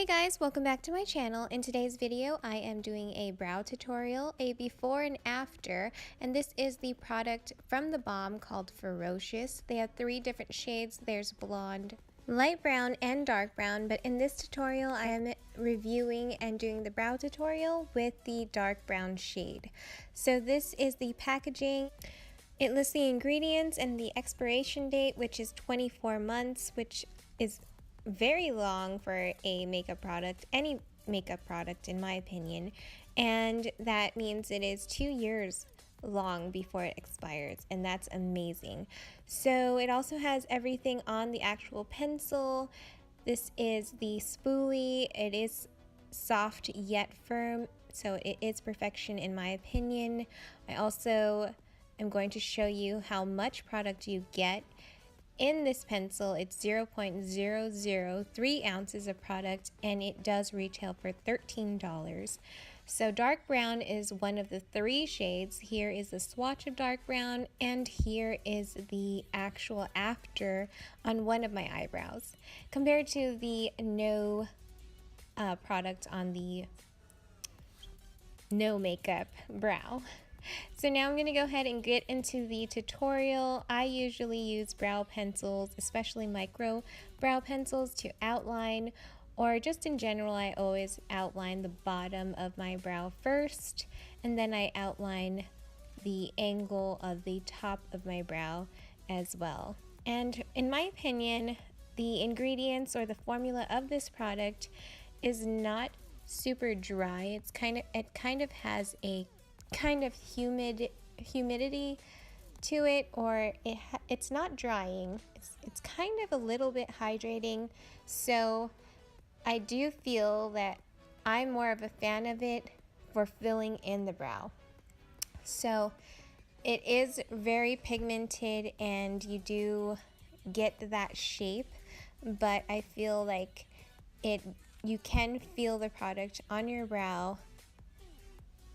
Hey guys, welcome back to my channel. In today's video, I am doing a brow tutorial, a before and after, and this is the product from the Balm called Ferocious. They have 3 different shades. There's blonde, light brown, and dark brown, but in this tutorial, I am reviewing and doing the brow tutorial with the dark brown shade. So this is the packaging. It lists the ingredients and the expiration date, which is 24 months, which is very long for a makeup product, any makeup product in my opinion, and that means it is 2 years long before it expires, and that's amazing. So it also has everything on the actual pencil. This is the spoolie. It is soft yet firm, so it is perfection in my opinion. I also am going to show you how much product you get in this pencil. It's 0.003 ounces of product, and it does retail for $13. So dark brown is one of the 3 shades. Here is the swatch of dark brown, and here is the actual after on one of my eyebrows compared to the no product on the no makeup brow. So now I'm going to go ahead and get into the tutorial. I usually use brow pencils, especially micro brow pencils, to outline, or just in general I always outline the bottom of my brow first, and then I outline the angle of the top of my brow as well. And in my opinion, the ingredients or the formula of this product is not super dry. It kind of has a kind of humidity to it, or it's not drying. It's kind of a little bit hydrating. So I do feel that I'm more of a fan of it for filling in the brow. So it is very pigmented, and you do get that shape, but I feel like you can feel the product on your brow,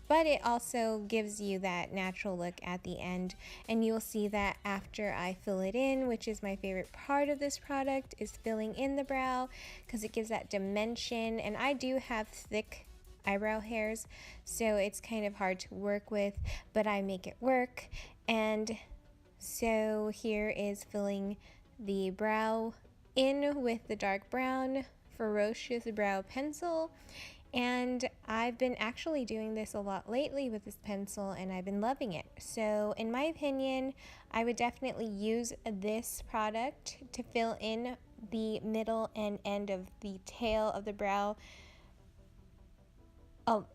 but it also gives you that natural look at the end, and you'll see that after I fill it in, which is my favorite part of this product, is filling in the brow, because it gives that dimension. And I do have thick eyebrow hairs, so it's kind of hard to work with, but I make it work. And so here is filling the brow in with the dark brown Ferocious brow pencil. And I've been actually doing this a lot lately with this pencil, and I've been loving it. So in my opinion, I would definitely use this product to fill in the middle and end of the tail of the brow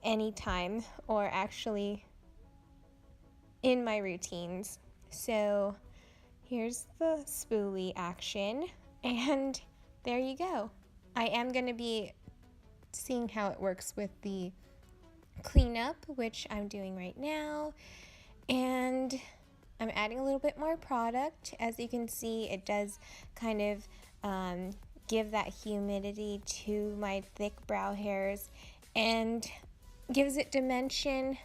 anytime, or actually in my routines. So here's the spoolie action, and there you go. I am going to be seeing how it works with the cleanup, which I'm doing right now, and I'm adding a little bit more product. As you can see, it does kind of give that humidity to my thick brow hairs and gives it dimension,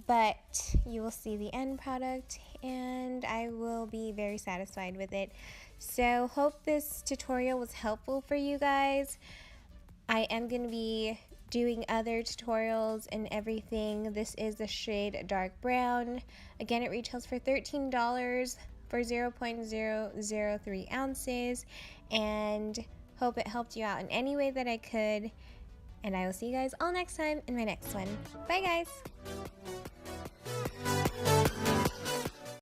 but you will see the end product, and I will be very satisfied with it. So hope this tutorial was helpful for you guys. I am going to be doing other tutorials and everything. This is the shade dark brown. Again, it retails for $13 for 0.003 ounces, and hope it helped you out in any way that I could. And I will see you guys all next time in my next one. Bye guys!